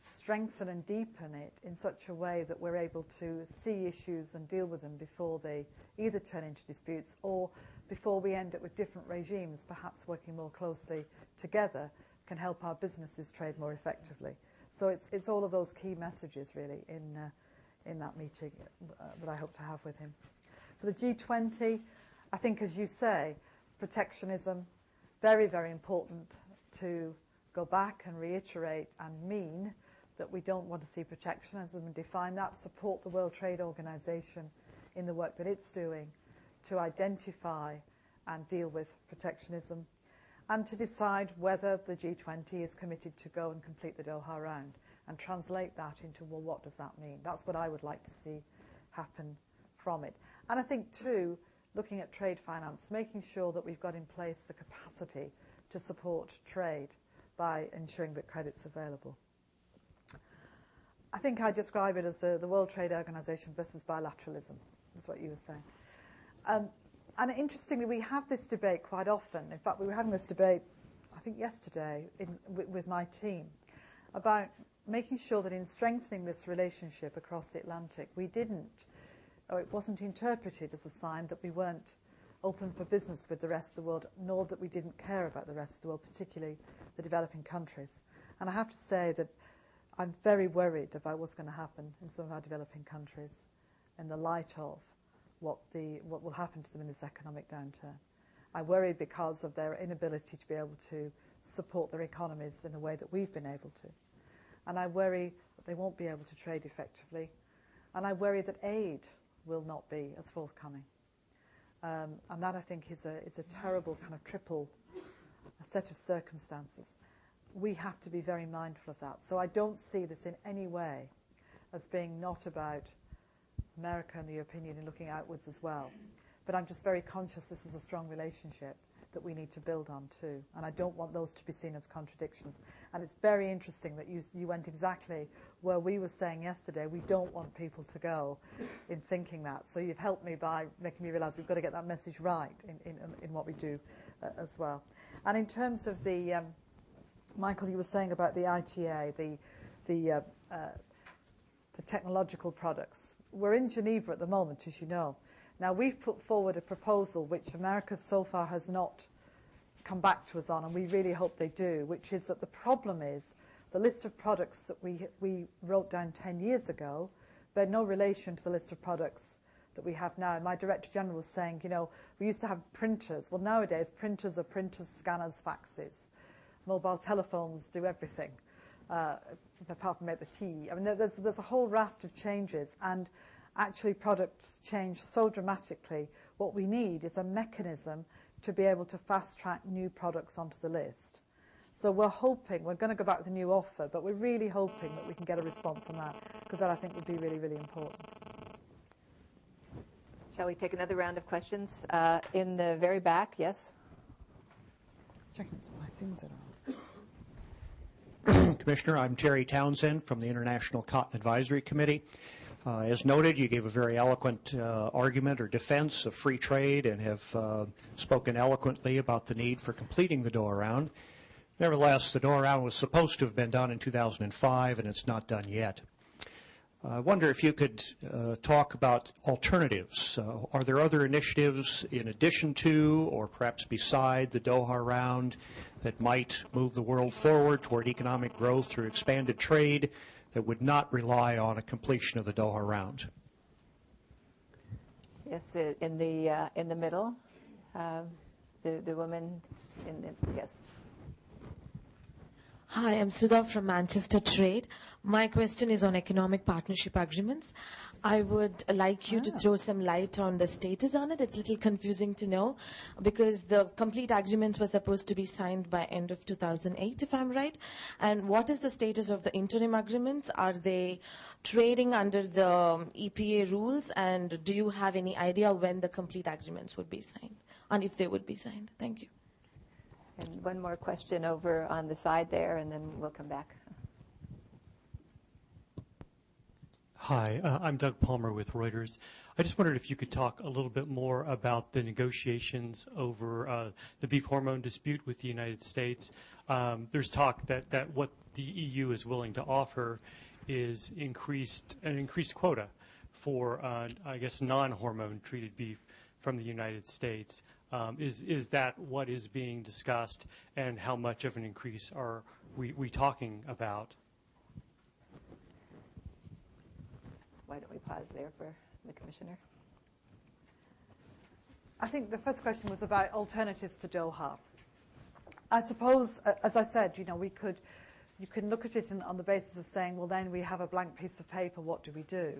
strengthen and deepen it in such a way that we're able to see issues and deal with them before they either turn into disputes or before we end up with different regimes, perhaps working more closely together can help our businesses trade more effectively. So it's all of those key messages, really, in that meeting that I hope to have with him. For the G20, I think, as you say, protectionism, very, very important to go back and reiterate and mean that we don't want to see protectionism and define that, support the World Trade Organization in the work that it's doing to identify and deal with protectionism, and to decide whether the G20 is committed to go and complete the Doha round and translate that into, well, what does that mean? That's what I would like to see happen from it. And I think, too, looking at trade finance, making sure that we've got in place the capacity to support trade by ensuring that credit's available. I think I describe it as the World Trade Organization versus bilateralism, is what you were saying. And interestingly, we have this debate quite often. In fact, we were having this debate, I think yesterday, with my team, about making sure that in strengthening this relationship across the Atlantic, it wasn't interpreted as a sign that we weren't open for business with the rest of the world, nor that we didn't care about the rest of the world, particularly the developing countries. And I have to say that I'm very worried about what's going to happen in some of our developing countries in the light of what will happen to them in this economic downturn. I worry because of their inability to be able to support their economies in the way that we've been able to. And I worry that they won't be able to trade effectively. And I worry that aid will not be as forthcoming. And that, I think, is a terrible kind of triple set of circumstances. We have to be very mindful of that. So I don't see this in any way as being not about America and the European Union looking outwards as well. But I'm just very conscious this is a strong relationship that we need to build on too. And I don't want those to be seen as contradictions. And it's very interesting that you went exactly where we were saying yesterday. We don't want people to go in thinking that. So you've helped me by making me realise we've got to get that message right in what we do as well. And in terms of the, Michael, you were saying about the ITA, the technological products. We're in Geneva at the moment, as you know. Now, we've put forward a proposal which America so far has not come back to us on, and we really hope they do, which is that the problem is the list of products that we wrote down 10 years ago bear no relation to the list of products that we have now. My Director General was saying, we used to have printers. Well, nowadays, printers are printers, scanners, faxes. Mobile telephones do everything, apart from make the tea. I mean, there's a whole raft of changes, and actually products change so dramatically. What we need is a mechanism to be able to fast-track new products onto the list. So we're going to go back with a new offer, but we're really hoping that we can get a response on that, because that, I think, would be really, really important. Shall we take another round of questions? In the very back, yes? Checking if my things are on. Commissioner, I'm Terry Townsend from the International Cotton Advisory Committee. As noted, you gave a very eloquent argument or defense of free trade and have spoken eloquently about the need for completing the Doha Round. Nevertheless, the Doha Round was supposed to have been done in 2005, and it's not done yet. I wonder if you could talk about alternatives. Are there other initiatives in addition to or perhaps beside the Doha Round that might move the world forward toward economic growth through expanded trade that would not rely on a completion of the Doha Round? Yes, in the middle, the woman in the, yes. Hi, I'm Sudha from Manchester Trade. My question is on economic partnership agreements. I would like you to throw some light on the status on it. It's a little confusing to know because the complete agreements were supposed to be signed by end of 2008, if I'm right. And what is the status of the interim agreements? Are they trading under the EPA rules? And do you have any idea when the complete agreements would be signed and if they would be signed? Thank you. And one more question over on the side there, and then we'll come back. Hi, I'm Doug Palmer with Reuters. I just wondered if you could talk a little bit more about the negotiations over the beef hormone dispute with the United States. There's talk that what the EU is willing to offer is an increased quota for, I guess, non-hormone treated beef from the United States. Is that what is being discussed, and how much of an increase are we talking about? Why don't we pause there for the Commissioner? I think the first question was about alternatives to Doha. I suppose, as I said, you can look at it on the basis of saying, well, then we have a blank piece of paper, what do we do?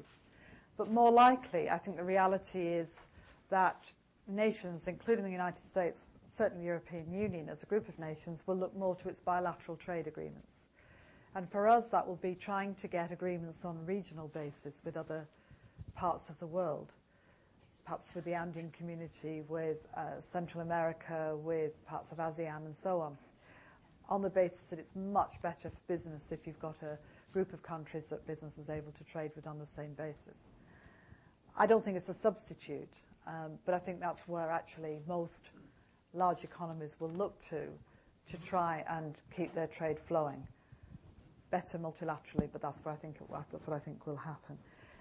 But more likely, I think the reality is that nations, including the United States, certainly the European Union as a group of nations, will look more to its bilateral trade agreements. And for us, that will be trying to get agreements on a regional basis with other parts of the world, perhaps with the Andean community, with Central America, with parts of ASEAN and so on the basis that it's much better for business if you've got a group of countries that business is able to trade with on the same basis. I don't think it's a substitute. But I think that's where actually most large economies will look to try and keep their trade flowing. Better multilaterally, but that's what I think will happen.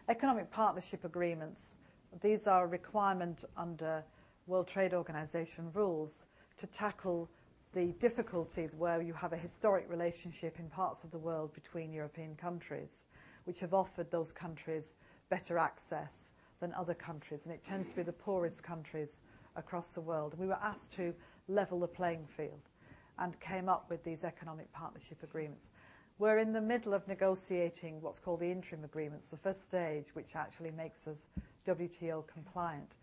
Economic partnership agreements, these are a requirement under World Trade Organization rules to tackle the difficulties where you have a historic relationship in parts of the world between European countries, which have offered those countries better access than other countries, and it tends to be the poorest countries across the world. And we were asked to level the playing field and came up with these economic partnership agreements. We're in the middle of negotiating what's called the interim agreements, the first stage, which actually makes us WTO compliant.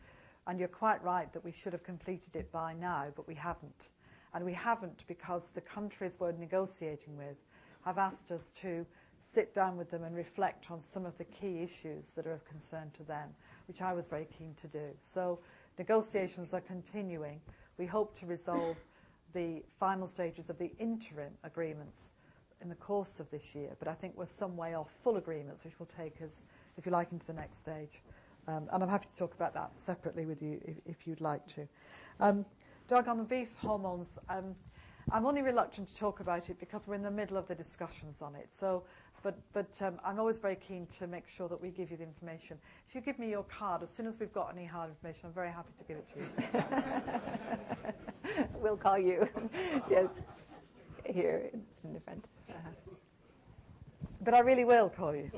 And you're quite right that we should have completed it by now, but we haven't. And we haven't because the countries we're negotiating with have asked us to sit down with them and reflect on some of the key issues that are of concern to them, which I was very keen to do. So negotiations are continuing. We hope to resolve the final stages of the interim agreements in the course of this year, but I think we're some way off full agreements, which will take us, if you like, into the next stage. And I'm happy to talk about that separately with you if you'd like to. Doug, on the beef hormones, I'm only reluctant to talk about it because we're in the middle of the discussions on it. So, but I'm always very keen to make sure that we give you the information. If you give me your card, as soon as we've got any hard information, I'm very happy to give it to you. We'll call you. Yes, here in the front. But I really will call you.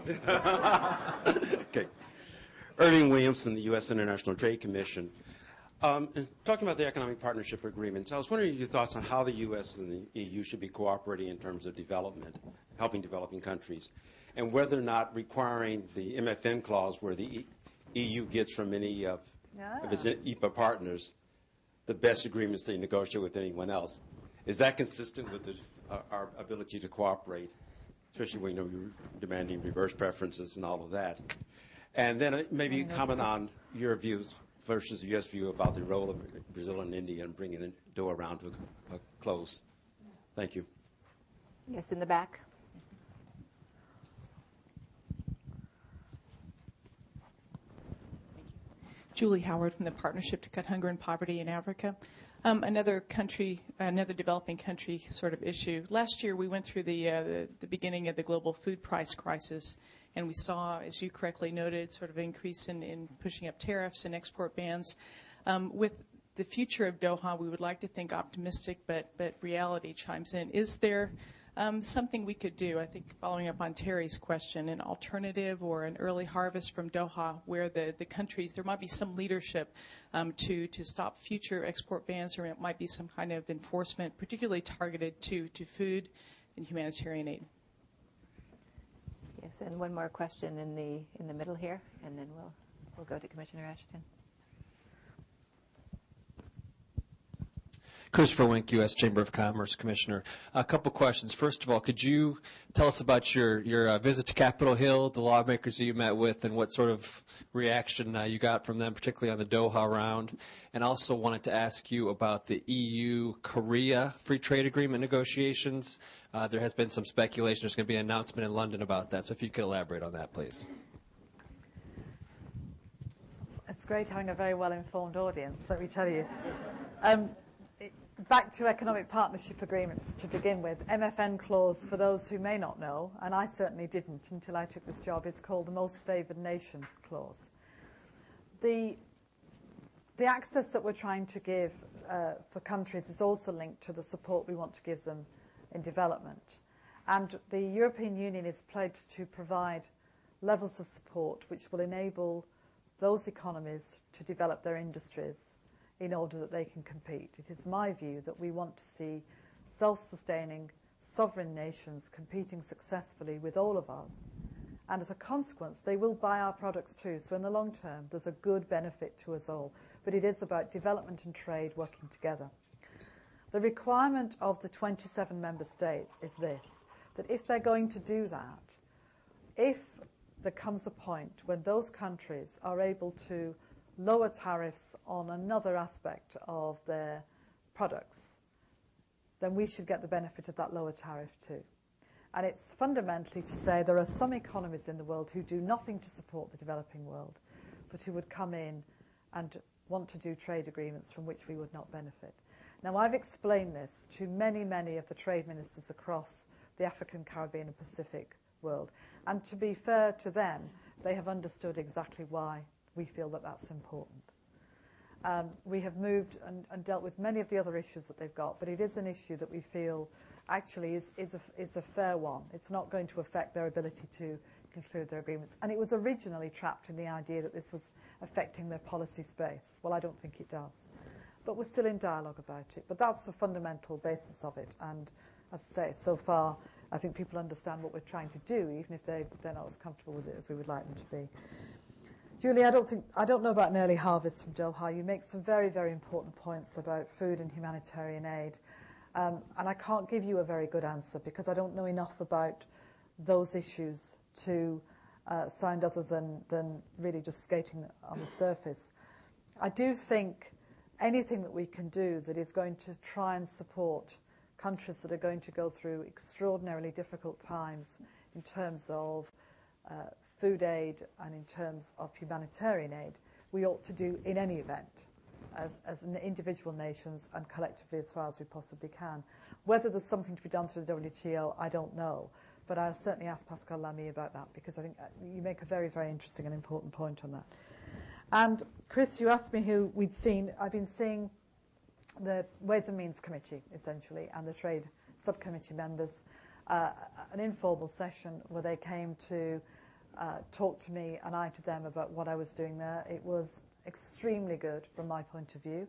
Okay. Irving Williamson, the U.S. International Trade Commission. Talking about the economic partnership agreements, I was wondering your thoughts on how the U.S. and the EU should be cooperating in terms of development, helping developing countries, and whether or not requiring the MFN clause where the EU gets from any of its EPA partners the best agreements they negotiate with anyone else. Is that consistent with our ability to cooperate, especially when you're demanding reverse preferences and all of that? And then maybe comment on your views versus the U.S. view about the role of Brazil and India in bringing the Doha round to a close. Thank you. Yes, in the back. Julie Howard from the Partnership to Cut Hunger and Poverty in Africa. Another developing country sort of issue. Last year we went through the beginning of the global food price crisis, and we saw, as you correctly noted, sort of increase in pushing up tariffs and export bans. With the future of Doha, we would like to think optimistic, but reality chimes in. Is there something we could do, I think following up on Terry's question, an alternative or an early harvest from Doha where the countries, there might be some leadership to stop future export bans, or it might be some kind of enforcement particularly targeted to food and humanitarian aid? Yes, and one more question in the middle here, and then we'll go to Commissioner Ashton. Christopher Wink, U.S. Chamber of Commerce Commissioner. A couple questions. First of all, could you tell us about your visit to Capitol Hill, the lawmakers that you met with, and what sort of reaction you got from them, particularly on the Doha round? And also wanted to ask you about the EU-Korea free trade agreement negotiations. There has been some speculation there's going to be an announcement in London about that. So if you could elaborate on that, please. It's great having a very well-informed audience, let me tell you. Back to economic partnership agreements to begin with. MFN clause, for those who may not know, and I certainly didn't until I took this job, is called the most favoured nation clause. The access that we're trying to give for countries is also linked to the support we want to give them in development. And the European Union is pledged to provide levels of support which will enable those economies to develop their industries in order that they can compete. It is my view that we want to see self-sustaining, sovereign nations competing successfully with all of us. And as a consequence, they will buy our products too. So in the long term, there's a good benefit to us all. But it is about development and trade working together. The requirement of the 27 member states is this, that if they're going to do that, if there comes a point when those countries are able to lower tariffs on another aspect of their products, then we should get the benefit of that lower tariff too. And it's fundamentally to say there are some economies in the world who do nothing to support the developing world, but who would come in and want to do trade agreements from which we would not benefit. Now, I've explained this to many, many of the trade ministers across the African, Caribbean and Pacific world. And to be fair to them, they have understood exactly why we feel that that's important. We have moved and dealt with many of the other issues that they've got, but it is an issue that we feel actually is a fair one. It's not going to affect their ability to conclude their agreements. And it was originally trapped in the idea that this was affecting their policy space. Well, I don't think it does. But we're still in dialogue about it. But that's the fundamental basis of it. And as I say, so far, I think people understand what we're trying to do, even if they're not as comfortable with it as we would like them to be. Julie, I don't know about an early harvest from Doha. You make some very, very important points about food and humanitarian aid. And I can't give you a very good answer because I don't know enough about those issues to sound other than really just skating on the surface. I do think anything that we can do that is going to try and support countries that are going to go through extraordinarily difficult times in terms of food aid and in terms of humanitarian aid, we ought to do in any event as individual nations and collectively as far as we possibly can. Whether there's something to be done through the WTO, I don't know. But I'll certainly ask Pascal Lamy about that because I think you make a very, very interesting and important point on that. And Chris, you asked me who we'd seen. I've been seeing the Ways and Means Committee, essentially, and the Trade Subcommittee members, an informal session where they came to talk to me and I to them about what I was doing there. It was extremely good from my point of view.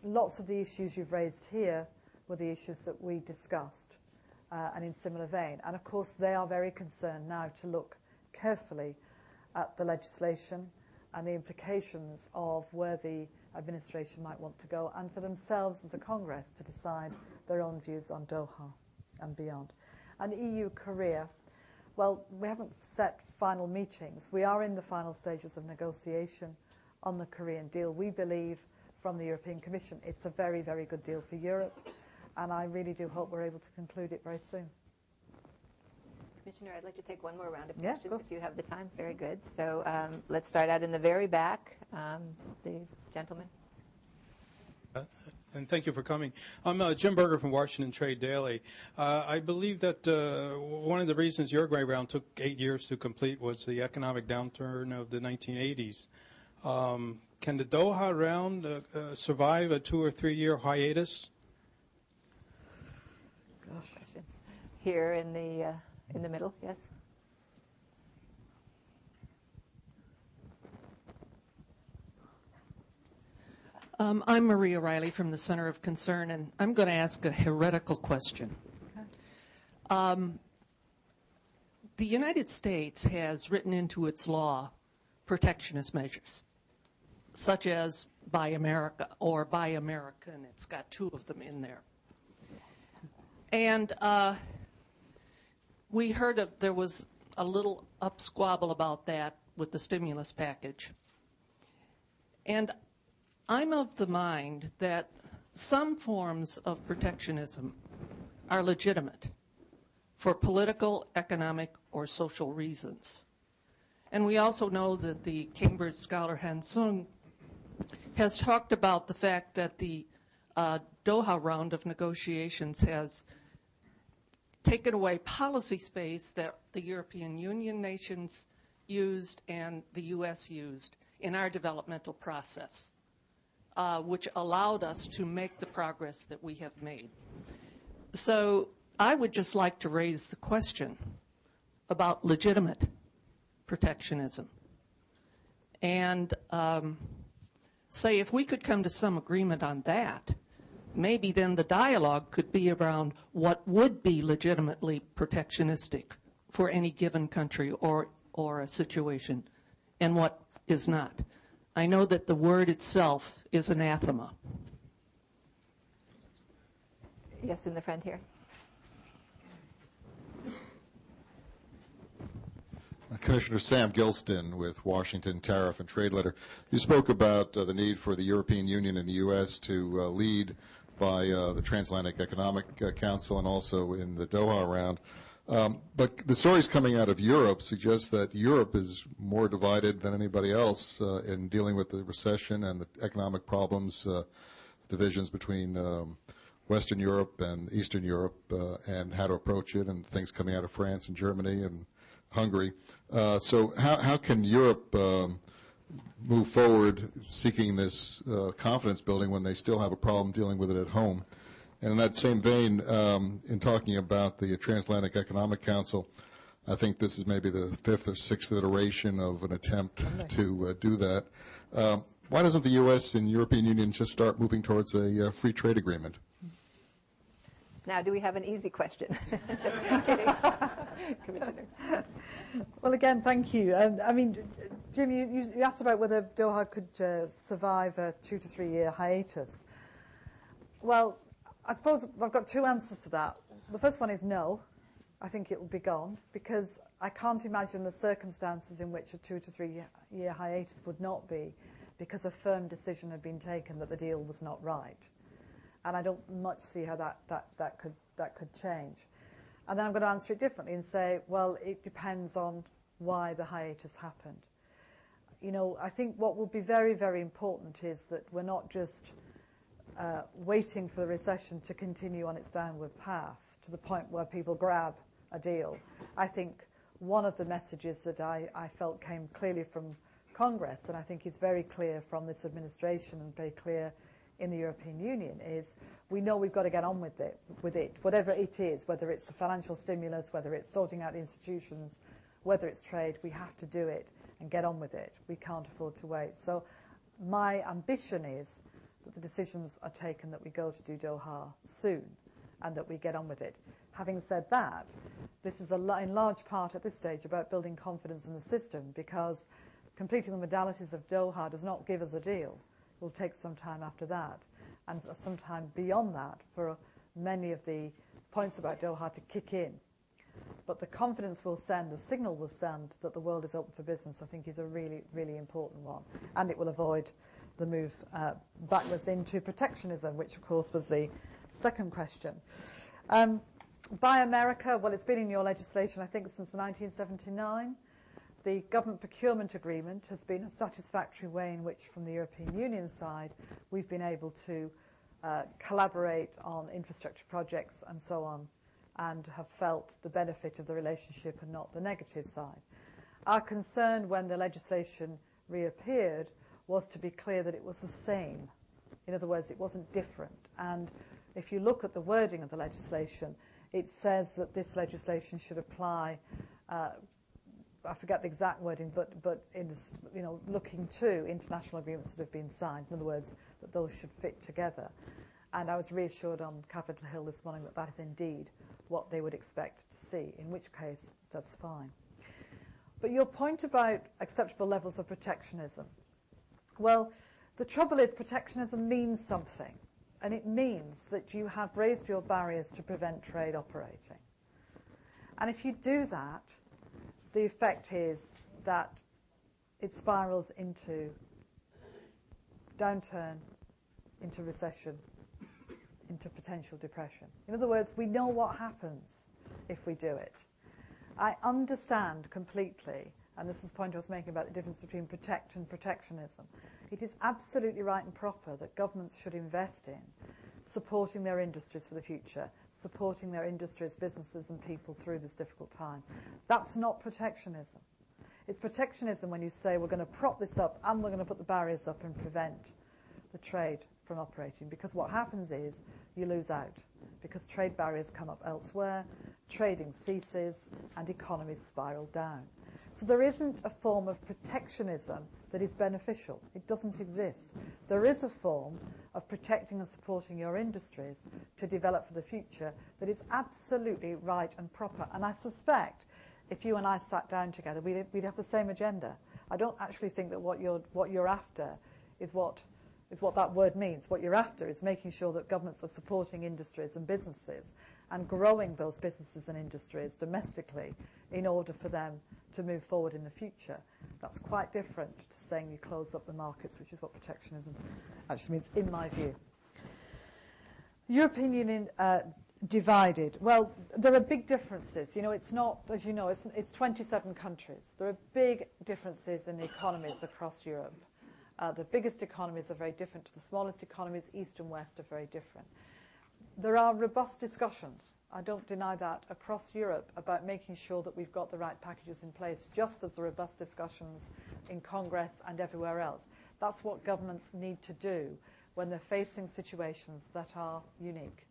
Lots of the issues you've raised here were the issues that we discussed, and in similar vein. And of course, they are very concerned now to look carefully at the legislation and the implications of where the administration might want to go, and for themselves as a Congress to decide their own views on Doha and beyond. And EU-Korea, well, we haven't set final meetings. We are in the final stages of negotiation on the Korean deal. We believe from the European Commission it's a very, very good deal for Europe, and I really do hope we're able to conclude it very soon. Commissioner, I'd like to take one more round of Yeah, questions if you have the time. Very good. So let's start out in the very back. The gentleman. And thank you for coming. I'm Jim Berger from Washington Trade Daily. I believe that one of the reasons your Gray Round took 8 years to complete was the economic downturn of the 1980s. Can the Doha round survive a 2 or 3 year hiatus? Gosh. Here in the middle, yes. I'm Maria Riley from the Center of Concern, and I'm going to ask a heretical question. Okay. The United States has written into its law protectionist measures, such as Buy America or Buy America, and it's got 2 of them in there. And we heard there was a little upsquabble about that with the stimulus package. And I'm of the mind that some forms of protectionism are legitimate for political, economic, or social reasons. And we also know that the Cambridge scholar Han Sung has talked about the fact that the Doha round of negotiations has taken away policy space that the European Union nations used and the U.S. used in our developmental process, which allowed us to make the progress that we have made. So I would just like to raise the question about legitimate protectionism and say if we could come to some agreement on that, maybe then the dialogue could be around what would be legitimately protectionistic for any given country or a situation and what is not. I know that the word itself is anathema. Yes, in the front here. Commissioner Sam Gilston with Washington Tariff and Trade Letter. You spoke about the need for the European Union and the U.S. to lead by the Transatlantic Economic Council and also in the Doha round. But the stories coming out of Europe suggest that Europe is more divided than anybody else in dealing with the recession and the economic problems, divisions between Western Europe and Eastern Europe and how to approach it, and things coming out of France and Germany and Hungary. So how can Europe move forward seeking this confidence building when they still have a problem dealing with it at home? And in that same vein, in talking about the Transatlantic Economic Council, I think this is maybe the 5th or 6th iteration of an attempt to do that. Why doesn't the U.S. and European Union just start moving towards a free trade agreement? Now, do we have an easy question? Just kidding. Commissioner. Well, again, thank you. I mean, Jim, you asked about whether Doha could survive a 2 to 3 year hiatus. Well, I suppose I've got 2 answers to that. The first one is no. I think it will be gone because I can't imagine the circumstances in which a 2 to 3 year hiatus would not be because a firm decision had been taken that the deal was not right. And I don't much see how that could change. And then I'm going to answer it differently and say, well, it depends on why the hiatus happened. You know, I think what will be very, very important is that we're not just waiting for the recession to continue on its downward path to the point where people grab a deal. I think one of the messages that I felt came clearly from Congress, and I think is very clear from this administration and very clear in the European Union, is we know we've got to get on with it, whatever it is, whether it's a financial stimulus, whether it's sorting out the institutions, whether it's trade, we have to do it and get on with it. We can't afford to wait. So my ambition is that the decisions are taken that we go to do Doha soon and that we get on with it. Having said that, this is in large part at this stage about building confidence in the system because completing the modalities of Doha does not give us a deal. It will take some time after that and some time beyond that for many of the points about Doha to kick in. But the confidence we'll send, the signal we'll send that the world is open for business, I think is a really, really important one. And it will avoid the move backwards into protectionism, which, of course, was the second question. Buy America, well, it's been in your legislation, I think, since 1979. The government procurement agreement has been a satisfactory way in which, from the European Union side, we've been able to collaborate on infrastructure projects and so on, and have felt the benefit of the relationship and not the negative side. Our concern when the legislation reappeared was to be clear that it was the same. In other words, it wasn't different. And if you look at the wording of the legislation, it says that this legislation should apply, I forget the exact wording, but in this, looking to international agreements that have been signed. In other words, that those should fit together. And I was reassured on Capitol Hill this morning that that is indeed what they would expect to see, in which case that's fine. But your point about acceptable levels of protectionism, well, the trouble is protectionism means something, and it means that you have raised your barriers to prevent trade operating. And if you do that, the effect is that it spirals into downturn, into recession, into potential depression. In other words, we know what happens if we do it. I understand completely, and this is the point I was making about the difference between protect and protectionism. It is absolutely right and proper that governments should invest in supporting their industries for the future, supporting their industries, businesses and people through this difficult time. That's not protectionism. It's protectionism when you say we're going to prop this up and we're going to put the barriers up and prevent the trade from operating, because what happens is you lose out, because trade barriers come up elsewhere, trading ceases, and economies spiral down. So there isn't a form of protectionism that is beneficial. It doesn't exist. There is a form of protecting and supporting your industries to develop for the future that is absolutely right and proper. And I suspect if you and I sat down together, we'd have the same agenda. I don't actually think that what you're after is what that word means. What you're after is making sure that governments are supporting industries and businesses and growing those businesses and industries domestically in order for them to move forward in the future. That's quite different to saying you close up the markets, which is what protectionism actually means, in my view. European Union divided. Well, there are big differences. It's not, as you know, it's 27 countries. There are big differences in the economies across Europe. The biggest economies are very different to the smallest economies. East and West are very different. There are robust discussions, I don't deny that, across Europe about making sure that we've got the right packages in place, just as the robust discussions in Congress and everywhere else. That's what governments need to do when they're facing situations that are unique.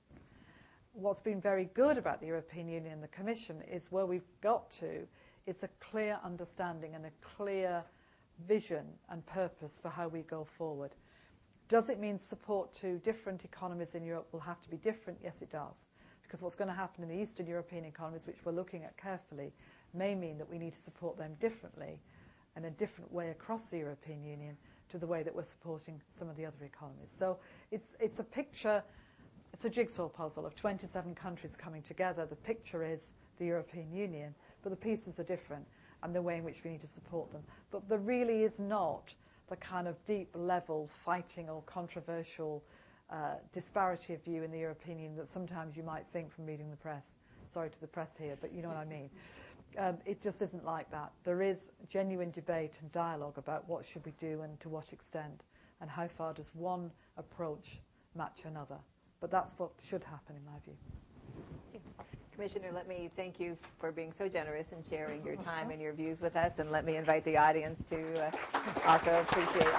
What's been very good about the European Union and the Commission is where we've got to is a clear understanding and a clear vision and purpose for how we go forward. Does it mean support to different economies in Europe will have to be different? Yes, it does. Because what's going to happen in the Eastern European economies, which we're looking at carefully, may mean that we need to support them differently and a different way across the European Union to the way that we're supporting some of the other economies. So it's a picture, it's a jigsaw puzzle of 27 countries coming together. The picture is the European Union, but the pieces are different and the way in which we need to support them. But there really is not the kind of deep level fighting or controversial disparity of view in the European Union that sometimes you might think from reading the press. Sorry to the press here, but you know what I mean. It just isn't like that. There is genuine debate and dialogue about what should we do and to what extent, and how far does one approach match another. But that's what should happen in my view. Commissioner, let me thank you for being so generous and sharing your time and your views with us, and let me invite the audience to also appreciate